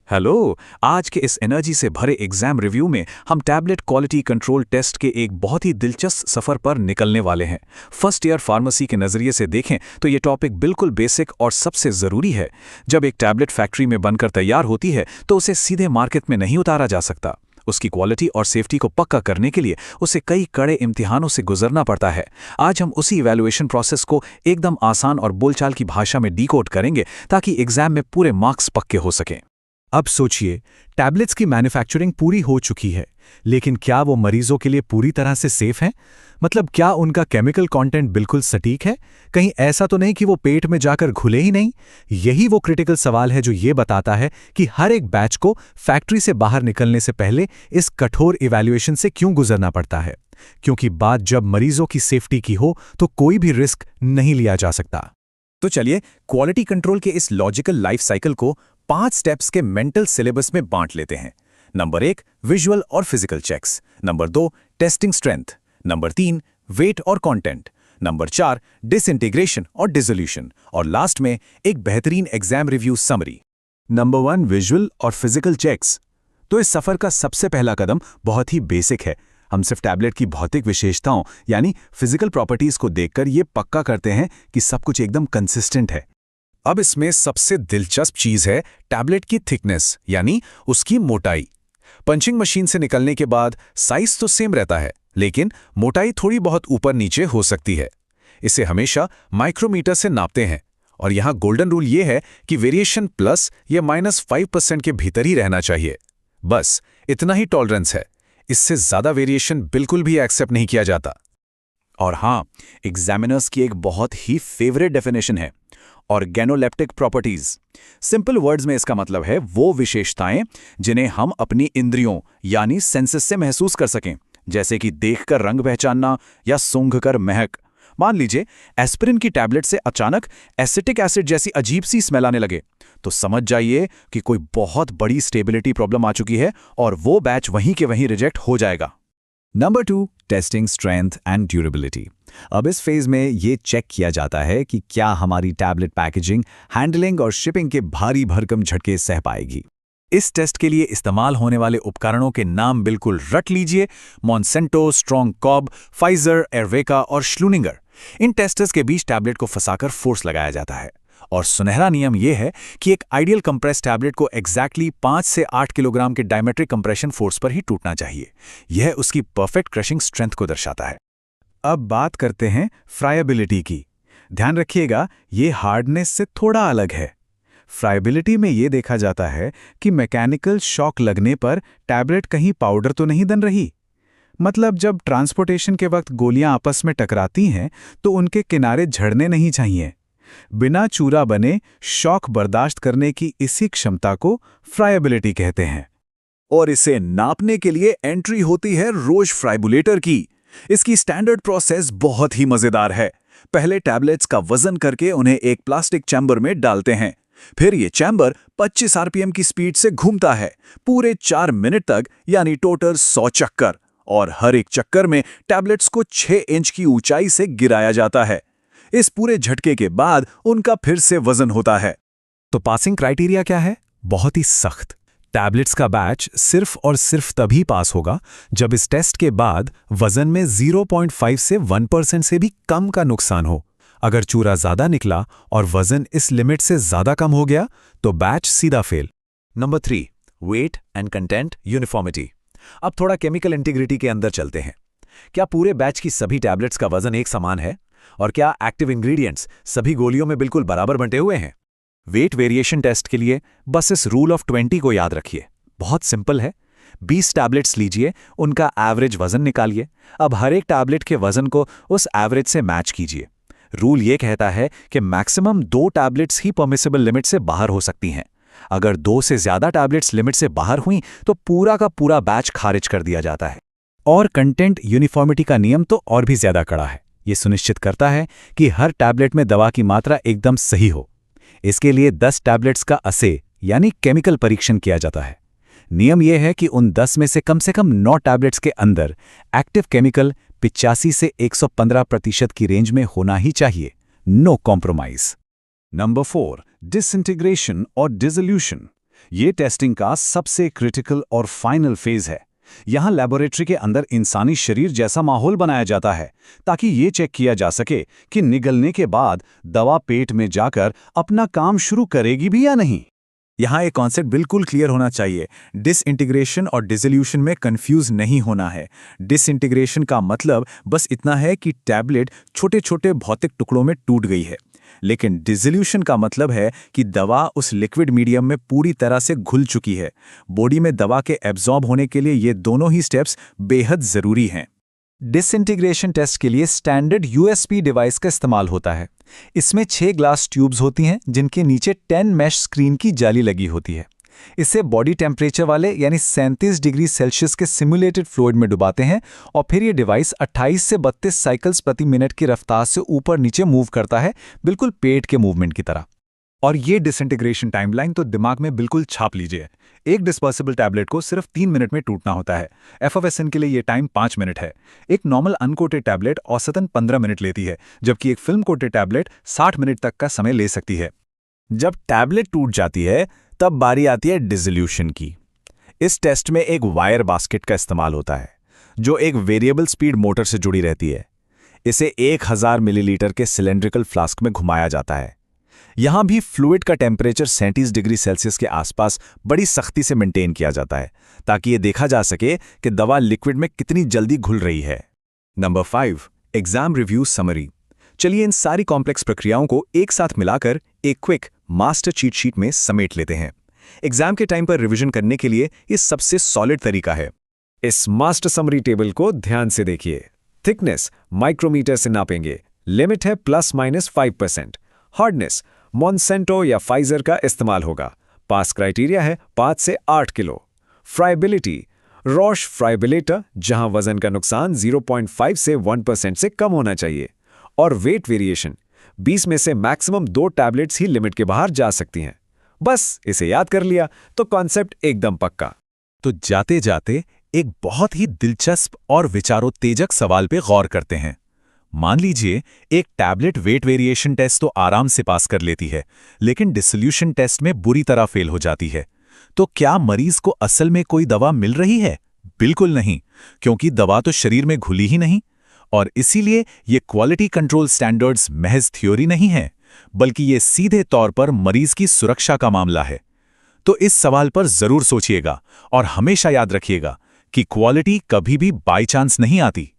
Hello. आज के इस एनर्जी से भरे एग्जाम रिव्यू में हम टैबलेट क्वालिटी कंट्रोल टेस्ट के एक बहुत ही दिलचस्प सफर पर निकलने वाले हैं। फर्स्ट ईयर फार्मेसी के नजरिए से देखें तो ये टॉपिक बिल्कुल बेसिक और सबसे ज़रूरी है। जब एक टैबलेट फैक्ट्री में बनकर तैयार होती है तो उसे सीधे मार्केट में नहीं उतारा जा सकता। उसकी क्वालिटी और सेफ्टी को पक्का करने के लिए उसे कई कड़े इम्तिहानों से गुजरना पड़ता है। आज हम उसी इवैल्यूएशन प्रोसेस को एकदम आसान और बोलचाल की भाषा में डिकोड करेंगे ताकि एग्जाम में पूरे मार्क्स पक्के हो सकें। अब सोचिए, टैबलेट्स की मैन्युफैक्चरिंग पूरी हो चुकी है, लेकिन क्या वो मरीजों के लिए पूरी तरह से सेफ हैं? मतलब क्या उनका केमिकल कंटेंट बिल्कुल सटीक है? कहीं ऐसा तो नहीं कि वो पेट में जाकर घुले ही नहीं? यही वो क्रिटिकल सवाल है जो ये बताता है कि हर एक बैच को फैक्ट्री से बाहर निकलने से पहले इस कठोर इवैल्यूएशन से क्यों गुजरना पड़ता है। क्योंकि बात जब मरीजों की सेफ्टी की हो तो कोई भी रिस्क नहीं लिया जा सकता। तो चलिए क्वालिटी कंट्रोल के इस लॉजिकल लाइफ साइकिल को 5 स्टेप्स के मेंटल सिलेबस में बांट लेते हैं। नंबर 1 विजुअल और physical checks, number 2 testing strength, number 3 weight और कंटेंट, नंबर 4 डिसइंटीग्रेशन और डिसोल्यूशन, और लास्ट में एक बेहतरीन exam review summary. Number 1 visual और फिजिकल चेक्स। तो इस सफर का सबसे पहला कदम बहुत ही बेसिक है। हम सिर्फ टैबलेट की भौतिक विशेषताओं यानी फिजिकल प्रॉपर्टीज को देखकर ये पक्का करते हैं कि सब कुछ एकदम कंसिस्टेंट है। अब इसमें सबसे दिलचस्प चीज है टैबलेट की थिकनेस यानी उसकी मोटाई। पंचिंग मशीन से निकलने के बाद साइज तो सेम रहता है, लेकिन मोटाई थोड़ी बहुत ऊपर नीचे हो सकती है। इसे हमेशा माइक्रोमीटर से नापते हैं, और यहाँ गोल्डन रूल ये है कि वेरिएशन प्लस या -5% के भीतर ही रहना चाहिए। बस इतना ही टॉलरेंस है, इससे ज्यादा वेरिएशन बिल्कुल भी एक्सेप्ट नहीं किया जाता। और हाँ, एग्जामिनर्स की एक बहुत ही फेवरेट डेफिनेशन है ऑर्गेनोलेप्टिक प्रॉपर्टीज। सिंपल वर्ड्स में इसका मतलब है वो विशेषताएं जिन्हें हम अपनी इंद्रियों यानी सेंसेस से महसूस कर सकें, जैसे कि देखकर रंग पहचानना या सूंघकर महक। मान लीजिए एस्पिरिन की टैबलेट से अचानक एसिटिक एसिड जैसी अजीब सी स्मेल आने लगे, तो समझ जाइए कि कोई बहुत बड़ी स्टेबिलिटी प्रॉब्लम आ चुकी है और वो बैच वहीं के वहीं रिजेक्ट हो जाएगा। Number 2 testing strength and durability. अब इस फेज में ये चेक किया जाता है कि क्या हमारी टैबलेट पैकेजिंग, हैंडलिंग और शिपिंग के भारी भरकम झटके सह पाएगी। इस टेस्ट के लिए इस्तेमाल होने वाले उपकरणों के नाम बिल्कुल रट लीजिए। मॉन्सेंटो, स्ट्रॉन्ग कॉब, फाइजर, एरवेका और श्लूनिंगर। इन टेस्टर्स के बीच टैबलेट को फंसाकर फोर्स लगाया जाता है, और सुनहरा नियम यह है कि एक आइडियल कंप्रेस टैबलेट को एग्जैक्टली 5 से 8 किलोग्राम के डायमेट्रिक कंप्रेशन फोर्स पर ही टूटना चाहिए। यह उसकी परफेक्ट क्रशिंग स्ट्रेंथ को दर्शाता है। अब बात करते हैं फ्राइबिलिटी की। ध्यान रखिएगा, ये हार्डनेस से थोड़ा अलग है। फ्राइबिलिटी में ये देखा जाता है कि मैकेनिकल शॉक लगने पर टैबलेट कहीं पाउडर तो नहीं बन रही। मतलब जब ट्रांसपोर्टेशन के वक्त गोलियां आपस में टकराती हैं तो उनके किनारे झड़ने नहीं चाहिए। बिना चूरा बने शॉक बर्दाश्त करने की इसी क्षमता को फ्राइबिलिटी कहते हैं। और इसे नापने के लिए एंट्री होती है रोज फ्राइबुलेटर की। इसकी स्टैंडर्ड प्रोसेस बहुत ही मजेदार है। पहले टैबलेट्स का वजन करके उन्हें एक प्लास्टिक चैम्बर में डालते हैं। फिर ये चैम्बर 25 आरपीएम की स्पीड से घूमता है पूरे 4 मिनट तक, यानी टोटल 100 चक्कर, और हर एक चक्कर में टैबलेट्स को 6 इंच की ऊंचाई से गिराया जाता है। इस पूरे झटके के बाद उनका फिर से वजन होता है। तो पासिंग क्राइटेरिया क्या है? बहुत ही सख्त। टैबलेट्स का बैच सिर्फ और सिर्फ तभी पास होगा जब इस टेस्ट के बाद वजन में 0.5 से 1% से भी कम का नुकसान हो। अगर चूरा ज्यादा निकला और वजन इस लिमिट से ज्यादा कम हो गया तो बैच सीधा fail. Number 3 weight and content uniformity. अब थोड़ा केमिकल इंटीग्रिटी के अंदर चलते हैं। क्या पूरे बैच की सभी टैबलेट्स का वजन एक समान है? और क्या एक्टिव इंग्रेडिएंट्स सभी गोलियों में बिल्कुल बराबर बंटे हुए हैं? वेट वेरिएशन टेस्ट के लिए बस इस रूल ऑफ 20 को याद रखिए। बहुत सिंपल है। 20 टैबलेट्स लीजिए, उनका एवरेज वजन निकालिए। अब हर एक टैबलेट के वजन को उस एवरेज से मैच कीजिए। रूल ये कहता है कि मैक्सिमम 2 टैबलेट्स ही परमिसिबल लिमिट से बाहर हो सकती हैं। अगर 2 से ज्यादा टैबलेट्स लिमिट से बाहर हुई तो पूरा का पूरा बैच खारिज कर दिया जाता है। और कंटेंट यूनिफॉर्मिटी का नियम तो और भी ज्यादा कड़ा है। ये सुनिश्चित करता है कि हर टैबलेट में दवा की मात्रा एकदम सही हो। इसके लिए 10 टैबलेट्स का असे यानी केमिकल परीक्षण किया जाता है। नियम यह है कि उन 10 में से कम 9 टैबलेट्स के अंदर एक्टिव केमिकल 85 से 115% की रेंज में होना ही चाहिए। No compromise. नंबर 4 डिसइंटीग्रेशन और डिसोल्यूशन। ये टेस्टिंग का सबसे क्रिटिकल और फाइनल फेज है। यहाँ लेबोरेटरी के अंदर इंसानी शरीर जैसा माहौल बनाया जाता है ताकि ये चेक किया जा सके कि निगलने के बाद दवा पेट में जाकर अपना काम शुरू करेगी भी या नहीं। यहाँ एक कॉन्सेप्ट बिल्कुल क्लियर होना चाहिए। डिसइंटीग्रेशन और डिसोल्यूशन में कंफ्यूज नहीं होना है। डिसइंटीग्रेशन का मतलब बस इतना है कि टैबलेट छोटे छोटे भौतिक टुकड़ों में टूट गई है, लेकिन डिसोल्यूशन का मतलब है कि दवा उस लिक्विड मीडियम में पूरी तरह से घुल चुकी है। बॉडी में दवा के एब्जॉर्ब होने के लिए ये दोनों ही स्टेप्स बेहद ज़रूरी हैं। डिसइंटीग्रेशन टेस्ट के लिए स्टैंडर्ड यूएसपी डिवाइस का इस्तेमाल होता है। इसमें 6 ग्लास ट्यूब्स होती हैं जिनके नीचे 10 मैश स्क्रीन की जाली लगी होती है। इसे बॉडी टेम्परेचर वाले यानी 37 डिग्री सेल्सियस के सिमुलेटेड फ्लूइड में डुबाते हैं और फिर ये डिवाइस 28 से 32 साइकिल्स प्रति मिनट की रफ्तार से ऊपर नीचे मूव करता है, बिल्कुल पेट के मूवमेंट की तरह। और ये डिसइंटीग्रेशन टाइमलाइन तो दिमाग में बिल्कुल छाप लीजिए। एक डिस्पर्सिबल टैबलेट को सिर्फ 3 मिनट में टूटना होता है। एफओएसएन के लिए ये टाइम 5 मिनट है। एक नॉर्मल अनकोटेड टैबलेट औसतन 15 मिनट लेती है, जबकि एक फिल्म कोटेड टैबलेट 60 मिनट तक का समय ले सकती है। जब टैबलेट टूट जाती है तब बारी आती है डिसोल्यूशन की। इस टेस्ट में एक वायर बास्केट का इस्तेमाल होता है जो एक वेरिएबल स्पीड मोटर से जुड़ी रहती है। इसे 1000 मिलीलीटर के सिलेंड्रिकल फ्लास्क में घुमाया जाता है। यहां भी फ्लूइड का टेम्परेचर 37 डिग्री सेल्सियस के आसपास बड़ी सख्ती से मेंटेन किया जाता है ताकि ये देखा जा सके कि दवा लिक्विड में कितनी जल्दी घुल रही है। Number 5, exam review summary. चलिए इन सारी कॉम्प्लेक्स प्रक्रियाओं को एक साथ मिलाकर एक क्विक मास्टर चीट शीट में समेट लेते हैं। एग्जाम के टाइम पर रिवीजन करने के लिए ये सबसे सॉलिड तरीका है। इस मास्टर समरी टेबल को ध्यान से देखिए। थिकनेस माइक्रोमीटर से नापेंगे। लिमिट है ±5%। हार्डनेस मॉन्सेंटो या फाइजर का इस्तेमाल होगा। पास क्राइटेरिया है 5 से 8 किलो। फ्राइबिलिटी रॉश फ्राइबिलेटर, जहां वजन का नुकसान 0.5 से 1% से कम होना चाहिए। और वेट वेरिएशन 20 में से मैक्सिमम 2 टैबलेट्स ही लिमिट के बाहर जा सकती हैं। बस इसे याद कर लिया तो कॉन्सेप्ट एकदम पक्का। तो जाते जाते एक बहुत ही दिलचस्प और विचारोत्तेजक सवाल पे गौर करते हैं। मान लीजिए एक टैबलेट वेट वेरिएशन टेस्ट तो आराम से पास कर लेती है, लेकिन डिसोल्यूशन टेस्ट में बुरी तरह फेल हो जाती है। तो क्या मरीज को असल में कोई दवा मिल रही है? बिल्कुल नहीं, क्योंकि दवा तो शरीर में घुली ही नहीं। और इसीलिए ये क्वालिटी कंट्रोल स्टैंडर्ड्स महज थ्योरी नहीं है, बल्कि ये सीधे तौर पर मरीज की सुरक्षा का मामला है। तो इस सवाल पर जरूर सोचिएगा और हमेशा याद रखिएगा कि क्वालिटी कभी भी बाय चांस नहीं आती।